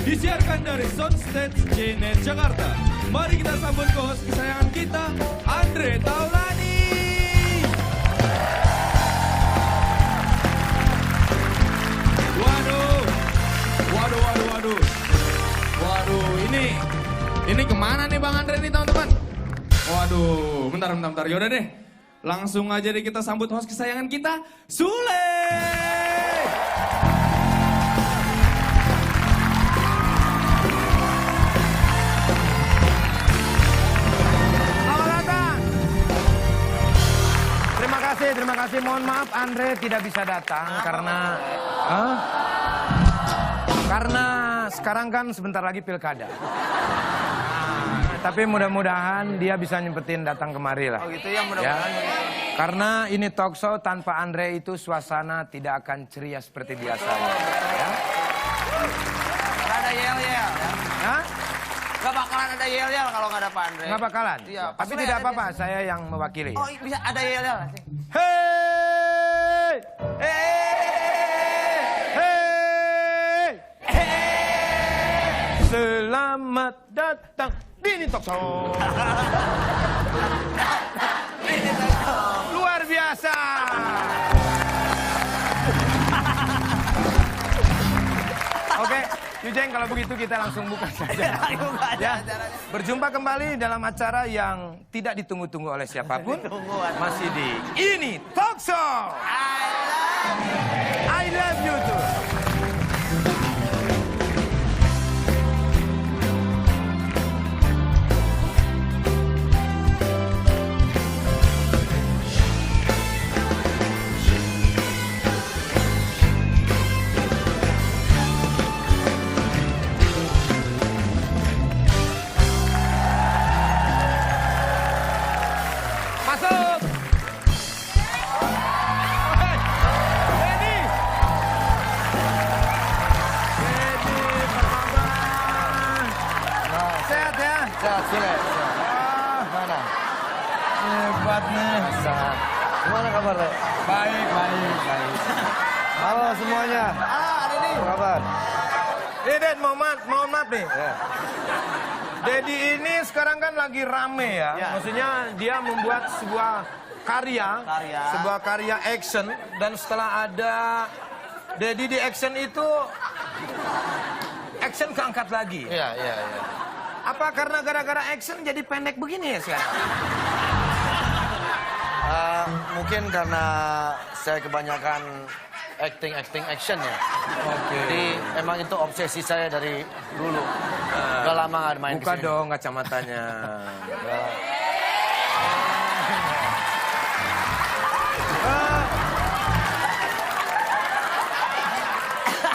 Disiarkan dari Soundstage Cinet Jakarta. Mari kita sambut host kesayangan kita, Andre Taulani. Waduh, ini kemana nih Bang Andre nih teman-teman? Waduh, bentar. Yaudah deh, langsung aja deh kita sambut host kesayangan kita, Sule. Selamat datang. Terima kasih. Mohon maaf Andre tidak bisa datang karena sekarang kan sebentar lagi pilkada. Tapi mudah-mudahan dia bisa nyempetin datang kemari lah. Oh gitu ya, mudah-mudahan. Ya. Karena ini talk show tanpa Andre itu suasana tidak akan ceria seperti biasa. Ya. Gak ada yel-yel. Hah? Gak bakalan ada yel-yel kalau gak ada Pak Andre. Nggak bakalan? Iya. Tapi tidak apa-apa, saya yang mewakili. Oh bisa ada yel-yel. Hei! Selamat datang di Ini Talk Show. Luar biasa. Oke, Yujeng, kalau begitu kita langsung buka saja. Ya, berjumpa kembali dalam acara yang tidak ditunggu-tunggu oleh siapapun. Masih di Ini Talk Show. I love you too. Masuk. Ready. Sehat ya? Sehat, Sule. Mana? Hebat nih. Gimana kabar, Le? Baik. Halo semuanya. Ada nih. Apa kabar? Ded, mohon maaf nih. Ya. Dedi ini sekarang kan lagi rame ya. Ya. Maksudnya dia membuat sebuah karya action, dan setelah ada Dedi di action itu action keangkat lagi. Iya. Apa karena gara-gara action jadi pendek begini ya sekarang? Mungkin karena saya kebanyakan acting action ya. Oke. Jadi emang itu obsesi saya dari dulu. Udah lama nggak main Buka kesini. dong kacamatanya.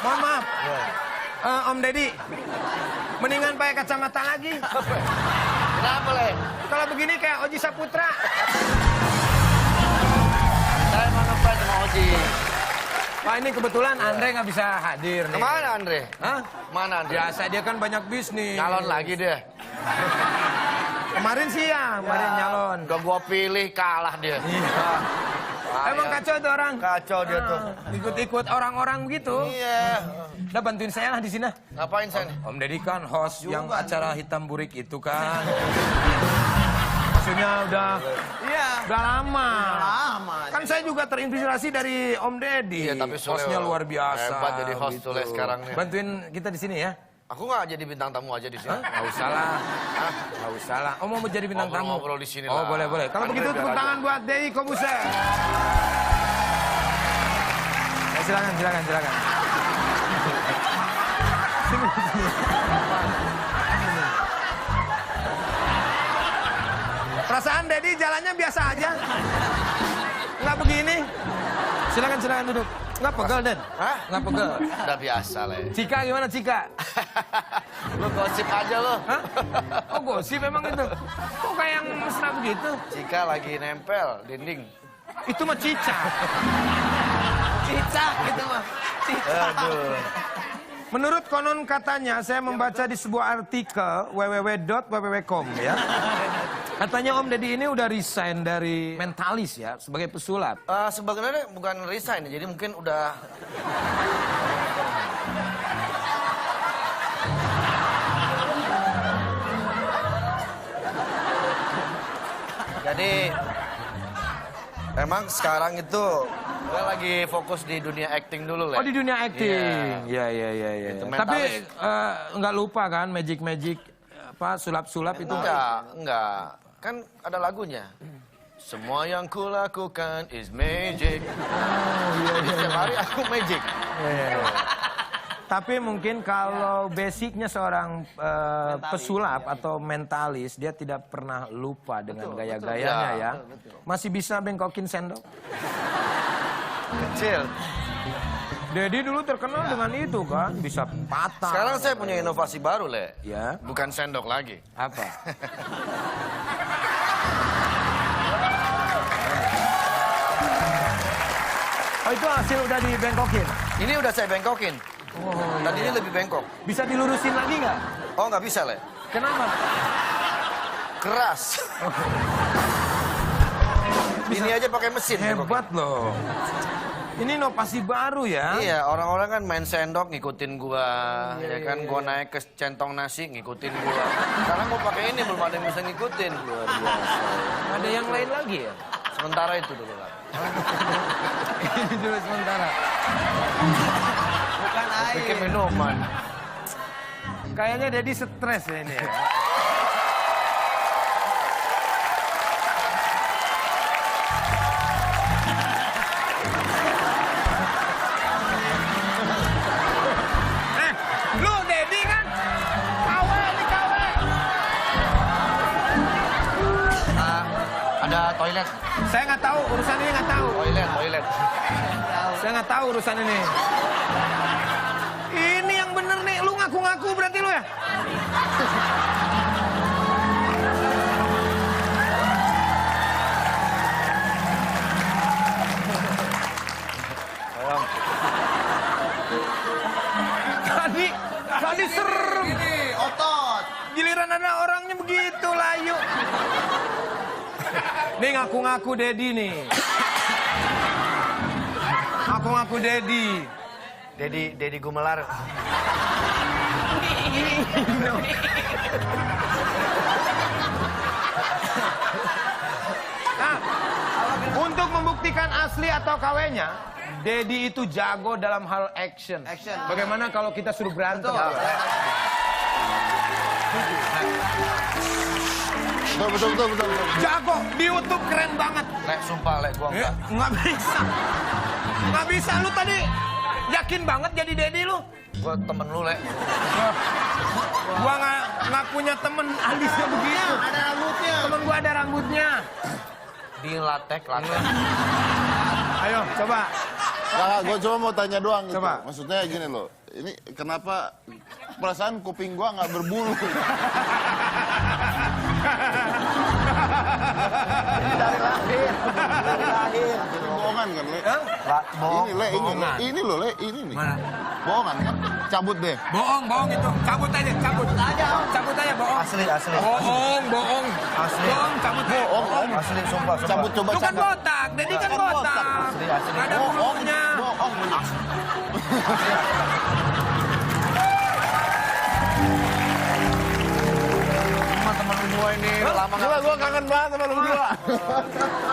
Mohon maaf. Om Deddy, mendingan pakai kacamata lagi. Kenapa, Le? Kalau begini kayak Oji Saputra. Saya mau ngefans sama Oji. Pak, ini kebetulan Andre nggak bisa hadir nih. Kemana Andre? Hah? Mana Andre? Biasa dia kan banyak bisnis. Nyalon lagi dia. Kemarin sih ya, kemarin nyalon. Udah gua pilih kalah dia. Emang kacau tuh orang. Kacau dia tuh. Ikut-ikut orang-orang begitu. Iya. Udah bantuin saya lah di sini. Ngapain saya nih? Om Deddy kan host yang acara hitam burik itu kan. Maksudnya udah lama. Kan saya juga terinspirasi dari Om Deddy. Iya, tapi Sule hostnya luar biasa. hebat jadi host Sule sekarang nih. Bantuin kita di sini ya. Aku nggak jadi bintang tamu aja di sini. Nggak usah lah. Nggak usah lah. Om mau jadi bintang tamu. Ngobrol di sini Oh, lah. boleh. Kalau Andre begitu biar tepuk aja. tangan buat Dedi Kobuser. Ya, silakan. Sini. Perasaan Dedi jalannya biasa aja. Nggak begini. Silakan duduk. Nggak pegel, Den? Hah? Nggak pegel. Udah biasa, Le. Cika gimana, Cika? Lu gosip aja lo. Hah? Oh, gosip memang itu. Kok kayak yang mesra begitu? Jika lagi nempel dinding. Itu mah Cica. Cicak gitu mah. Aduh. Menurut konon katanya, saya membaca di sebuah artikel www.www.com ya. Katanya Om Deddy ini udah resign dari Mentalis ya, sebagai pesulap. Sebenarnya bukan resign, jadi mungkin udah Jadi emang sekarang itu gue lagi fokus di dunia acting dulu, Le. Oh, di dunia acting. Iya. Itu Tapi nggak lupa kan magic apa sulap-sulap itu? Enggak. Kan ada lagunya. Semua yang kulakukan is magic. Jadi setiap hari aku magic. Tapi mungkin kalau basicnya seorang pesulap atau mentalis, dia tidak pernah lupa dengan gaya-gayanya ya. Masih bisa bengkokin sendok? Kecil. Dedi dulu terkenal dengan itu kan, bisa patah. Sekarang saya punya inovasi baru, Le. Ya. Bukan sendok lagi. Apa? Oh, itu hasil udah dibengkokin? Ini udah saya bengkokin. Dan ini lebih bengkok. Bisa dilurusin lagi nggak? Oh, nggak bisa, Le. Kenapa? Keras. Ini aja pakai mesin. Hebat loh. Ini inovasi baru ya? Iya, orang-orang kan main sendok ngikutin gua, ya kan gua naik ke centong nasi ngikutin gua. Sekarang gua pakai ini belum ada yang bisa ngikutin. Luar biasa. Ada yang lain lagi ya? Sementara itu dulu lah. Ini dulu sementara. Bukan air. Bikin minuman. Kayaknya Dedi stres ya ini ya. Lu Dedi kan? Kawe. Ada toilet. Saya nggak tahu, urusan ini nggak tahu. Toilet. Saya nggak tahu urusan ini. Ini yang bener nih, lu ngaku-ngaku berarti lu ya? Tadi serem. Ini otot. Giliran ada orangnya begitu layu. Nih ngaku-ngaku Dedi nih. Ngaku-ngaku Dedi. Dedi Gumelar. Nah, untuk membuktikan asli atau KW-nya, Dedi itu jago dalam hal action. Bagaimana kalau kita suruh berantem? Betul. Jago, di YouTube keren banget. Le, sumpah, Le, gua enggak. Nggak bisa. Nggak bisa, lu tadi yakin banget jadi Dedi lu. Gua temen lu, Le. Gua nggak punya temen alisnya begitu. Ada rambutnya. Temen gua ada rambutnya. Di latek. Ayo, coba. Nah, gue cuma mau tanya doang gitu. Coba. Maksudnya gini loh, ini kenapa perasaan kuping gua nggak berbulu? Dari lahir. Bohongan kan, Le? Bohong. Ini, Le, ini loh, Le, ini nih. Mana? Bohongan kan? Cabut deh. Bohong itu. Cabut aja, Cabut aja, bohong. Asli. Bohong. Asli. Bohong, cabut. Bohong. Asli, sumpah. Cabut, coba Lu kan cabut. botak, Dedi kan botak. Asli. Nggak ada bulunya. Bohong. Teman gua ini lama Gila, gua kangen banget sama lu berdua.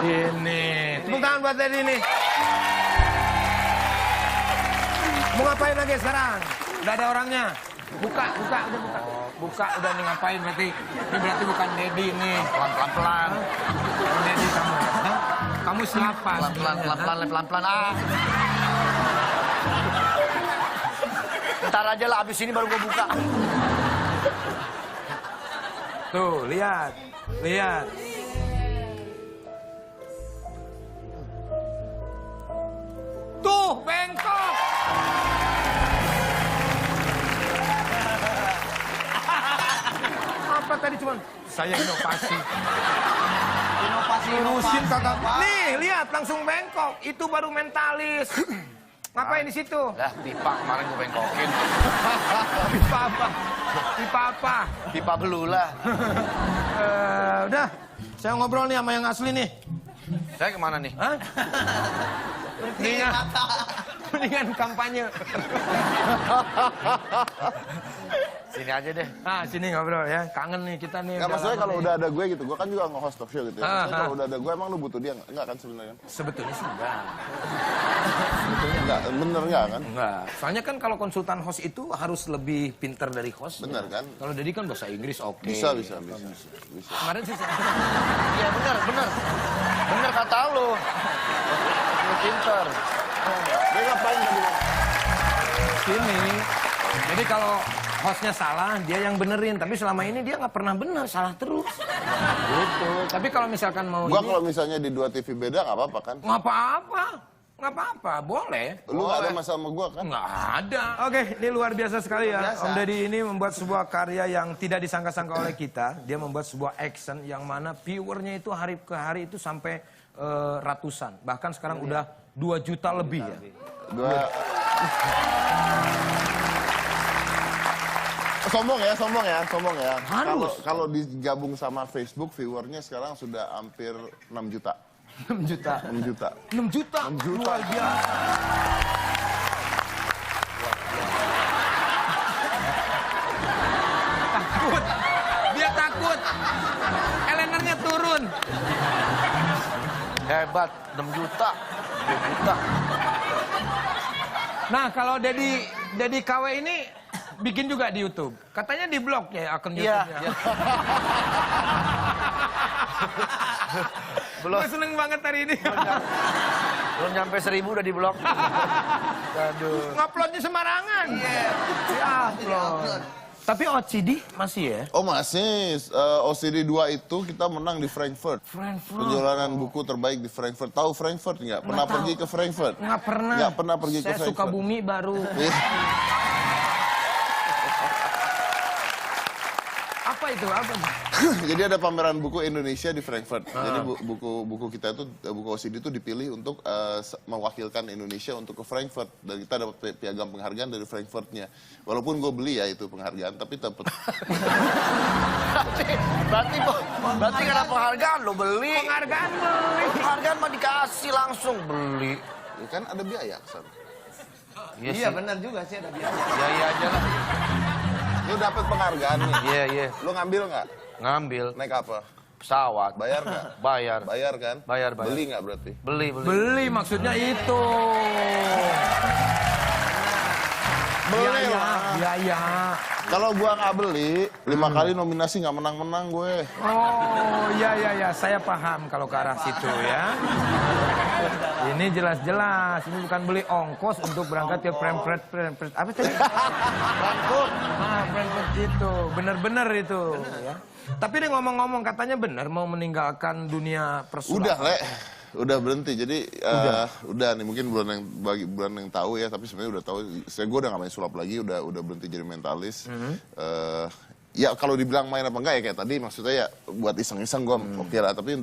Ini. Tepuk tangan buat Dedi nih. Mau ngapain lagi sekarang? Udah ada orangnya. Buka, udah buka. Buka, udah nih ngapain berarti? Ini berarti bukan Dedi nih. pelan-pelan. Dedi kamu. Hah? Kamu siapa? Pelan-pelan. Ntar aja lah, abis ini baru gua buka. Tuh, lihat. Tuh, bengkok. Apa tadi cuman? Saya inovasi. Lurusin kakak. Nih, lihat langsung bengkok. Itu baru mentalis. Ngapain di situ? Lah, pipa kemarin gua bengkokin. Pipa apa? Pipa belulah. Udah, saya ngobrol nih sama yang asli nih. Saya kemana nih? Hah? Nih ya. Mendingan kampanye. Sini aja deh. Ah, sini ngobrol ya. Kangen nih kita nih. Nggak, udah maksudnya lama kalau nih. udah ada gue gitu, gue kan juga nge-host talk show gitu ya. Maksudnya kalau udah ada gue, emang lu butuh dia nggak kan sebenarnya? Sebetulnya sih enggak. Enggak, bener nggak kan? Enggak. Soalnya kan kalau konsultan host itu harus lebih pintar dari host. Bener kan? Kalau Dedi kan bahasa Inggris oke. Bisa. Kemarin sih saya... Iya bener. Bener kata lu. Lu pinter. Dia ngapain tadi? sini. Jadi kalau hostnya salah, dia yang benerin. Tapi selama ini dia nggak pernah benar, salah terus. Gitu. Tapi kalau misalkan mau Gua ini, kalau misalnya di 2 TV beda nggak apa-apa kan? nggak apa-apa. Nggak apa-apa, boleh. Lu nggak ada masalah sama gua kan? Nggak ada. Oke, ini luar biasa sekali ya. Om Deddy ini membuat sebuah karya yang tidak disangka-sangka oleh kita. Dia membuat sebuah action yang mana viewernya itu hari ke hari itu sampai ratusan. Bahkan sekarang udah 2 juta lebih ya. Sombong ya. Harus. Kalau digabung sama Facebook, viewernya sekarang sudah hampir 6 juta. 6 juta. 6 juta. 6 juta. 6 juta. Luar biasa. Takut. Dia takut. Elenernya turun. Hebat, 6 juta. 2 juta. Nah, kalau Deddy KW ini bikin juga di YouTube. Katanya di blog ya akun Iya. YouTube-nya. Belum. Gue seneng banget hari ini. Belum nyampe 1000 udah di blok. Aduh. Nguploadnya sembarangan. Upload. Tapi OCD masih ya? Oh masih, OCD 2 itu kita menang di Frankfurt. Penjualan buku terbaik di Frankfurt. Tahu Frankfurt nggak? Pernah pergi ke Frankfurt? Nggak pernah. Nggak pernah pergi ke Saya Frankfurt. suka bumi baru. Apa itu? Apa? Jadi ada pameran buku Indonesia di Frankfurt. Jadi buku kita itu, buku OCD itu dipilih untuk mewakilkan Indonesia untuk ke Frankfurt. Dan kita dapat piagam penghargaan dari Frankfurtnya. Walaupun gue beli ya itu penghargaan, tapi dapat. Berarti karena penghargaan lo beli. Penghargaan beli. Penghargaan mah dikasih langsung beli. Ya kan ada biaya kesana. Iya benar juga sih ada biaya. Iya aja lah. Lu dapat penghargaan nih. Iya. Lu ngambil nggak? Ngambil Naik apa? pesawat. Bayar nggak? Bayar. Bayar kan? Bayar. Beli nggak berarti? Beli. Beli maksudnya itu. Biaya. Kalau gua nggak beli, 5 kali nominasi nggak menang-menang gue. Oh, iya. Saya paham kalau ke arah situ ya. Ini jelas-jelas. Ini bukan beli ongkos untuk berangkat ke Frankfurt. Apa tadi? Frankfurt. Frankfurt itu. Bener-bener itu. Ya. Tapi dia ngomong-ngomong katanya benar mau meninggalkan dunia persulatan. Udah, Le. Udah berhenti. Jadi udah nih mungkin bulan yang tahu ya, tapi sebenarnya udah tahu. Saya udah nggak main sulap lagi, udah berhenti jadi mentalis. Ya kalau dibilang main apa enggak ya kayak tadi maksudnya ya buat iseng-iseng gue oke lah, tapi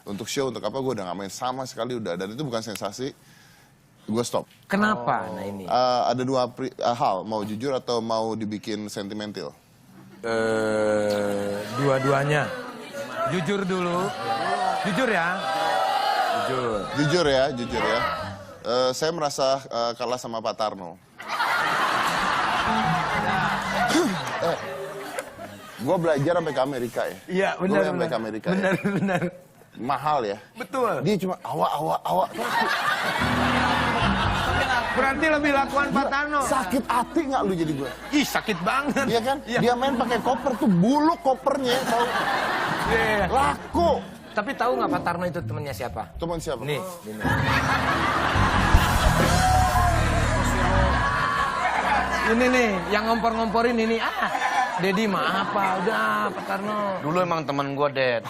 untuk show untuk apa gue udah nggak main sama sekali udah, dan itu bukan sensasi. Gue stop. Kenapa? Nah ini. Ada 2 hal, mau jujur atau mau dibikin sentimental. Dua-duanya. Jujur dulu. Jujur ya. Jujur ya. Saya merasa kalah sama Pak Tarno. Gue belajar sampai ke Amerika ya. Iya, benar. Gue sampai ke Amerika. Benar. Mahal ya. Betul. Dia cuma awak. Berarti lebih lakuan Pak Tarno. Sakit hati nggak lu jadi gue? Ih, sakit banget. Iya kan? Iya. Dia main pakai koper tuh buluk kopernya, tahu? Iya. Laku. Tapi tahu nggak Pak Tarno itu temennya siapa? Teman siapa? Nih. Ini nih, yang ngompor-ngomporin ini. Deddy mah apa? Udah, Pak Tarno. Dulu emang temen gue, Ded.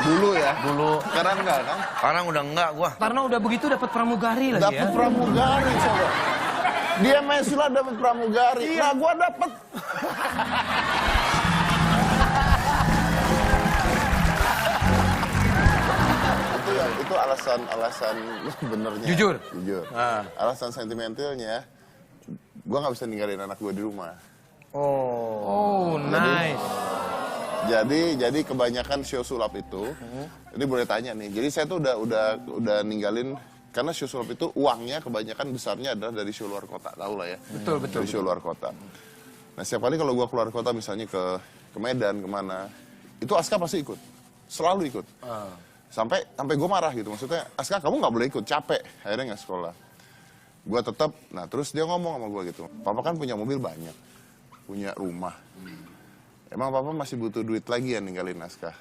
Dulu ya. Dulu. Sekarang enggak kan? Sekarang udah enggak gua. Tarno udah begitu dapat pramugari lagi Dapat ya. pramugari coba. Dia main sulap dapat pramugari. Nah, gua dapat. Itu alasan benernya. Jujur? Jujur. Alasan sentimentalnya, gua nggak bisa ninggalin anak gua di rumah. Oh, nice. Jadi kebanyakan show sulap itu, ini boleh tanya nih. Jadi saya tuh udah ninggalin karena show sulap itu uangnya kebanyakan besarnya adalah dari show luar kota, tahu lah ya. Betul. Dari show luar kota. Nah setiap kali kalau gue keluar kota misalnya ke Medan kemana, itu Aska pasti ikut, selalu ikut. Sampai gue marah gitu, maksudnya Aska kamu nggak boleh ikut, capek, akhirnya nggak sekolah. Gue tetap, nah terus dia ngomong sama gue gitu, papa kan punya mobil banyak, punya rumah. Emang papa masih butuh duit lagi ya ninggalin Aska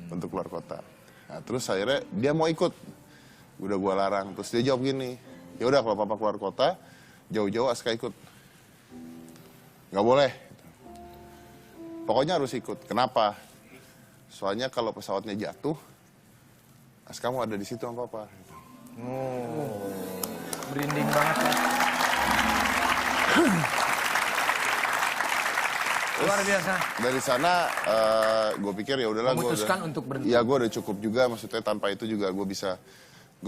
untuk keluar kota. Nah terus akhirnya dia mau ikut, udah gue larang. Terus dia jawab gini, ya udah kalau papa keluar kota, jauh-jauh Aska ikut, nggak boleh. Pokoknya harus ikut. Kenapa? Soalnya kalau pesawatnya jatuh, Aska mau ada di situ sama papa. Merinding banget lah. Luar biasa. Dari sana gue pikir ya udahlah gue Memutuskan untuk berhenti. Ya gue udah cukup juga, maksudnya tanpa itu juga gue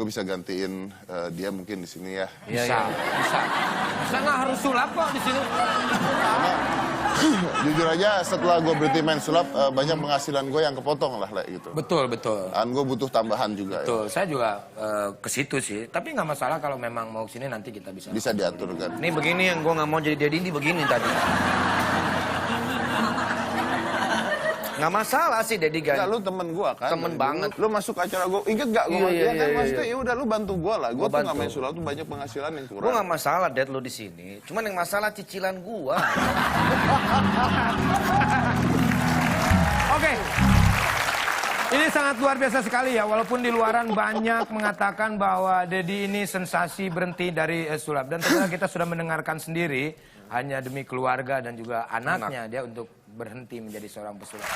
bisa gantiin dia mungkin di sini ya. Bisa. Bisa nggak harus sulap kok di sini. Karena jujur aja setelah gue berhenti main sulap banyak penghasilan gue yang kepotong lah gitu. Betul. Dan gue butuh tambahan juga. Betul. Saya juga ke situ sih. Tapi nggak masalah kalau memang mau kesini nanti kita bisa. Bisa diatur kan. Ini begini yang gue nggak mau jadi Dedi ini begini tadi. Nggak masalah sih Dedi Enggak, kan. lu temen gua kan. Temen banget. Lu masuk acara gua, inget gak gua? Iya, Kan iya, maksudnya iya. ya udah lu bantu gua lah. Gua Gua tuh nggak bantu. main sulap tuh banyak penghasilan yang kurang. Gue nggak masalah Dad lo di sini. Cuman yang masalah cicilan gua. Oke. Ini sangat luar biasa sekali ya. Walaupun di luaran banyak mengatakan bahwa Dedi ini sensasi berhenti dari sulap. Dan ternyata kita sudah mendengarkan sendiri. Hanya demi keluarga dan juga anaknya dia untuk berhenti menjadi seorang pesulap.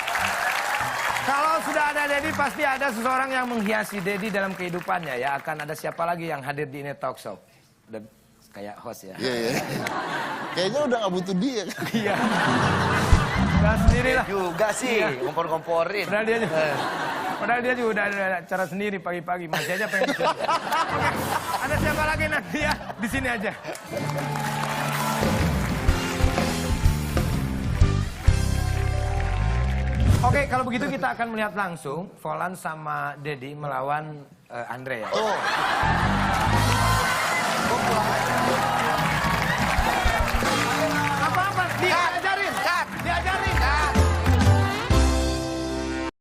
Kalau sudah ada Dedi, pasti ada seseorang yang menghiasi Dedi dalam kehidupannya ya. Akan ada siapa lagi yang hadir di ini talk show. Dan kayak host ya. Iya. Kayaknya udah gak butuh dia. Iya. Udah sendiri lah. Juga sih, ngompor-ngomporin. Padahal dia juga udah ada acara sendiri pagi-pagi. Masih aja pengen kesini. Oke, ada siapa lagi nanti ya? Di sini aja. Oke, kalau begitu kita akan melihat langsung Volan sama Dedi melawan Andre ya.